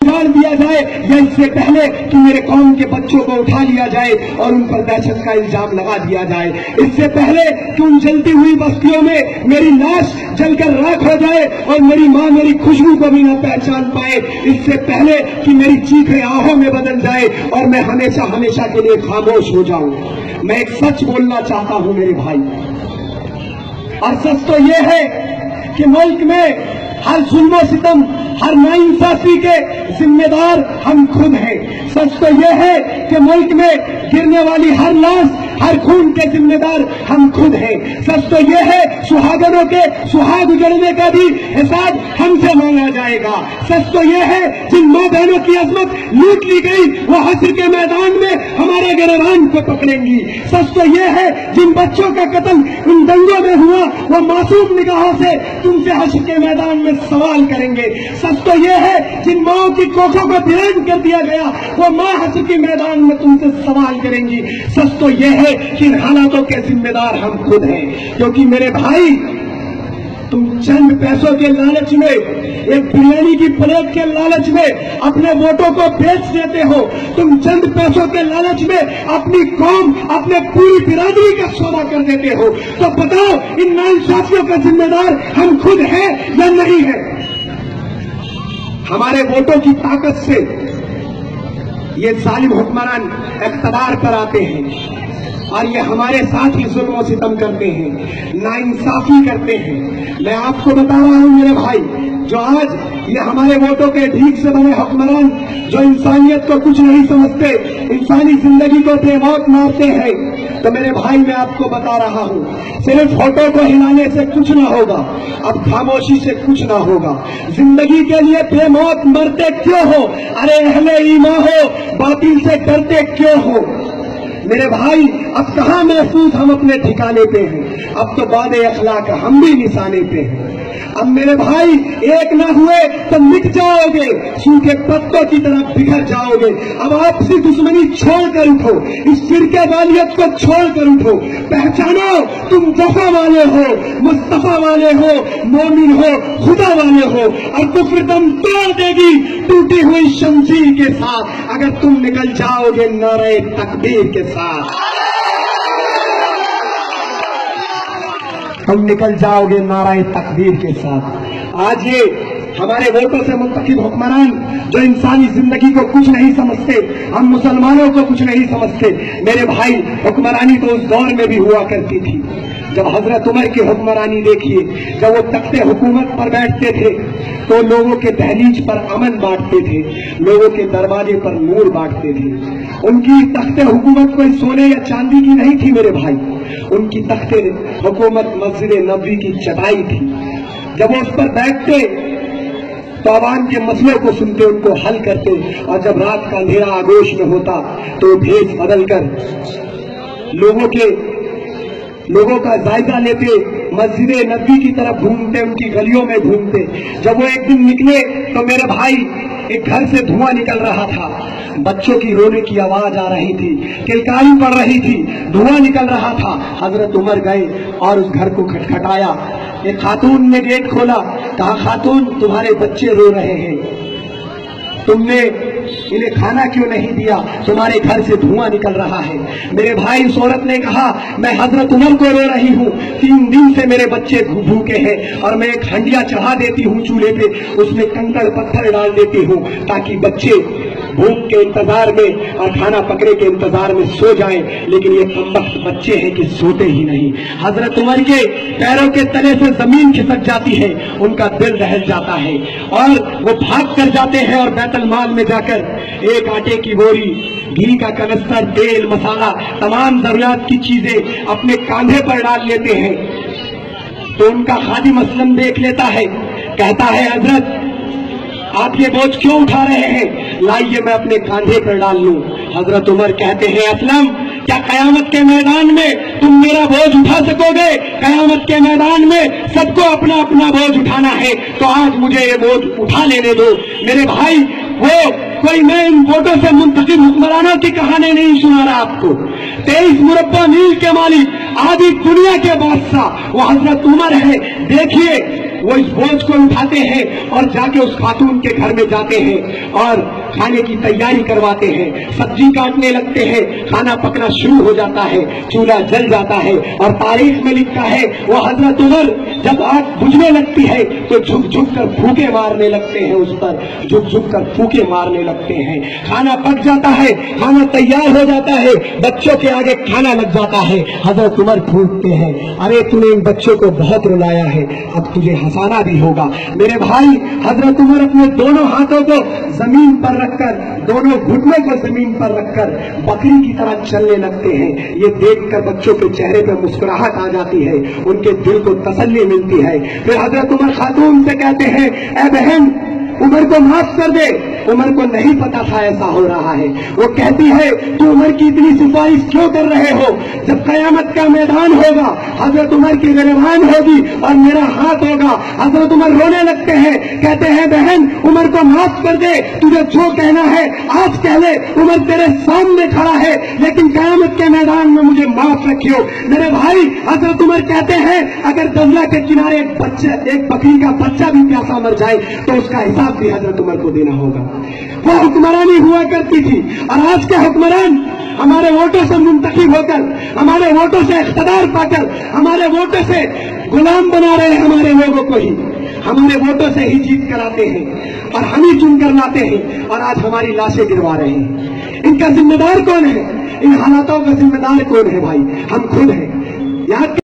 उजाड़ दिया जाए, या इससे पहले कि मेरे कौम के बच्चों को उठा लिया जाए और उन पर दहशत का इल्जाम लगा दिया जाए, इससे पहले कि उन जलती हुई बस्तियों में मेरी लाश जलकर राख हो जाए और मेरी माँ मेरी खुशबू को भी न पहचान पाए, इससे पहले कि मेरी चीखें आहों में बदल जाए और मैं हमेशा हमेशा के लिए खामोश हो जाऊं। मैं एक सच बोलना चाहता हूं मेरे भाई, और सच तो ये है कि मुल्क में हर जुल्म सितम, हर नाइंसाफी के जिम्मेदार हम खुद हैं। सच तो यह है कि मुल्क में गिरने वाली हर लाश, हर खून के जिम्मेदार हम खुद हैं। सच तो यह है सुहागनों के सुहाग उजड़ने का भी हिसाब हमसे मांगा जाएगा। सच तो यह है जिन माँ बहनों की अजमत लूट ली गई वो हश्र के मैदान में हमारे गिरबान को पकड़ेंगी। सच तो यह है जिन बच्चों का कत्ल उन दंगों में हुआ वो मासूम निगाहों से तुमसे हश्र के मैदान में सवाल करेंगे। सच तो यह है जिन माओं की कोखों को वीरान कर दिया गया वो माँ हश्र के मैदान में तुमसे सवाल करेंगी। सच तो यह है कि इन हालातों के जिम्मेदार हम खुद हैं, क्योंकि मेरे भाई तुम चंद पैसों के लालच में, एक बिरयानी की प्लेट के लालच में अपने वोटों को बेच देते हो। तुम चंद पैसों के लालच में अपनी कौम, अपने पूरी बिरादरी का सौदा कर देते हो। तो बताओ इन नाइंसाफियों का जिम्मेदार हम खुद हैं या नहीं है? हमारे वोटों की ताकत से ये जालिम हुक्मरान इख्तियार पर आते हैं और ये हमारे साथ ही जुल्म और सितम करते हैं, नाइंसाफी करते हैं। मैं आपको बता रहा हूं मेरे भाई, जो आज ये हमारे वोटों के ढीक से बने हुक्मरान जो इंसानियत को कुछ नहीं समझते, इंसानी जिंदगी को बेमौत मारते हैं, तो मेरे भाई मैं आपको बता रहा हूं, सिर्फ फोटो को हिलाने से कुछ ना होगा, अब खामोशी से कुछ ना होगा। जिंदगी के लिए बेमौत मरते क्यों हो? अरे अहले ईमान हो, बातिल से डरते क्यों हो? मेरे भाई अब कहाँ महफूज हम अपने ठिकाने पे हैं? अब तो बादे अखलाक हम भी निशाने पे हैं। अब मेरे भाई एक ना हुए तो मिट जाओगे, सूखे पत्तों की तरह बिखर जाओगे। अब आपसी दुश्मनी छोड़कर उठो, इस फिरके वालियत को छोड़कर उठो। पहचानो तुम वफा वाले हो, मुस्तफा वाले हो, मोमिन हो, खुदा वाले हो। और कुफ्र दम तोड़ देगी टूटी हुई शमशीर के साथ अगर तुम निकल जाओगे नारे तकबीर के साथ। तुम निकल जाओगे नाराए तकबीर के साथ। आज ये हमारे वोटों से मुंतखब हुक्मरान जो इंसानी जिंदगी को कुछ नहीं समझते, हम मुसलमानों को कुछ नहीं समझते। मेरे भाई हुक्मरानी तो उस दौर में भी हुआ करती थी जब हजरत उमर की हुक्मरानी देखिए, जब वो तख्ते हुकूमत पर बैठते थे तो लोगों के दहलीज पर अमन बांटते थे, लोगों के दरवाजे पर नूर बांटते थे। उनकी तख्ते हुकूमत कोई सोने या चांदी की नहीं थी मेरे भाई, उनकी तख्ते हुकूमत मस्जिद नबवी की चटाई थी। जब वो उस पर बैठते तो आवाम के मसलों को सुनते, उनको हल करते, और जब रात का अंधेरा आगोश में होता तो भेष बदल कर लोगों का जायजा लेते, मस्जिद नबवी की तरफ घूमते, उनकी गलियों में घूमते। जब वो एक दिन निकले तो मेरे भाई एक घर से धुआं निकल रहा था, बच्चों की रोने की आवाज आ रही थी, किलकारी पड़ रही थी, धुआं निकल रहा था। हजरत उमर गए और उस घर को खटखटाया। एक खातून ने गेट खोला, कहा खातून तुम्हारे बच्चे रो रहे हैं, तुमने इन्हें खाना क्यों नहीं दिया, तुम्हारे घर से धुआं निकल रहा है। मेरे भाई उस औरत ने कहा मैं हजरत उमर को रो रही हूँ, 3 दिन से मेरे बच्चे भूखे हैं और मैं एक हंडिया चढ़ा देती हूँ चूल्हे पे, उसमें कंकड़ पत्थर डाल देती हूँ ताकि बच्चे भूख के इंतजार में और खाना पकड़े के इंतजार में सो जाएं, लेकिन ये कमबख्त बच्चे हैं कि सोते ही नहीं। हजरत उमर के पैरों के तले से जमीन खिसक जाती है, उनका दिल दहल जाता है और वो भाग कर जाते हैं और बैतुल माल में जाकर एक आटे की बोरी, घी का कनस्तर, तेल, मसाला, तमाम जरूरत की चीजें अपने कांधे पर डाल लेते हैं। तो उनका खादिम असलम देख लेता है, कहता है हजरत आप ये बोझ क्यों उठा रहे हैं, लाइए मैं अपने कांधे पर डाल लूं। हजरत उमर कहते हैं असलम क्या कयामत के मैदान में तुम मेरा बोझ उठा सकोगे? कयामत के मैदान में सबको अपना अपना बोझ उठाना है, तो आज मुझे ये बोझ उठा लेने दो। मेरे भाई वो कोई मैं इन वोटों से मुंतखब हुक्मरानों की कहानी नहीं सुना रहा आपको। 23 मुरब्बा मील के मालिक, आधी दुनिया के बादशाह वो हजरत उमर है। देखिए वो इस बोझ को उठाते हैं और जाके उस खातून के घर में जाते हैं और खाने की तैयारी करवाते हैं, सब्जी काटने लगते हैं, खाना पकना शुरू हो जाता है, चूल्हा जल जाता है। और तारीख में लिखा है वो हजरत उमर जब आग बुझने लगती है तो झुक झुक कर फूके मारने लगते हैं, उस पर झुक झुक कर फूके मारने लगते हैं। खाना पक जाता है, खाना तैयार हो जाता है, बच्चों के आगे खाना लग जाता है, हजरत उमर फूकते हैं, अरे तूने इन बच्चों को बहुत रुलाया है, अब तुझे हंसाना भी होगा। मेरे भाई, हजरत उमर अपने दोनों हाथों को जमीन पर रखकर, दोनों घुटनों को जमीन पर रखकर बकरी की तरह चलने लगते हैं। ये देखकर बच्चों के चेहरे पर मुस्कुराहट आ जाती है, उनके दिल को तसल्ली मिलती है। फिर हजरत उमर खातून से कहते हैं, ए बहन उमर को माफ कर दे। उमर को नहीं पता था ऐसा हो रहा है। वो कहती है, तू उमर की इतनी सिफारिश क्यों कर रहे हो? जब कयामत का मैदान होगा, हजरत उमर की गिरफ्तारी होगी और मेरा हाथ होगा। हजरत उमर रोने लगते हैं, कहते हैं बहन उमर को माफ कर दे, तुझे जो कहना है आज कह ले, उमर तेरे सामने खड़ा है, लेकिन कयामत के मैदान में मुझे माफ रखियो। मेरे भाई, हजरत उमर कहते हैं, अगर दरिया के किनारे एक बकरी का बच्चा भी प्यासा मर जाए तो उसका हिसाब भी हजरत उमर को देना होगा। वो हुक्मरानी हुआ करती थी। और आज के हुक्मरान हमारे वोटों से मुंतखब होकर, हमारे वोटों से इख्तियार पाकर, हमारे वोटों से गुलाम बना रहे हैं हमारे लोगों को ही, हमारे वोटों से ही जीत कराते हैं और हम ही चुन कर लाते हैं और आज हमारी लाशें गिरवा रहे हैं। इनका जिम्मेदार कौन है? इन हालातों का जिम्मेदार कौन है भाई? हम खुद हैं। याद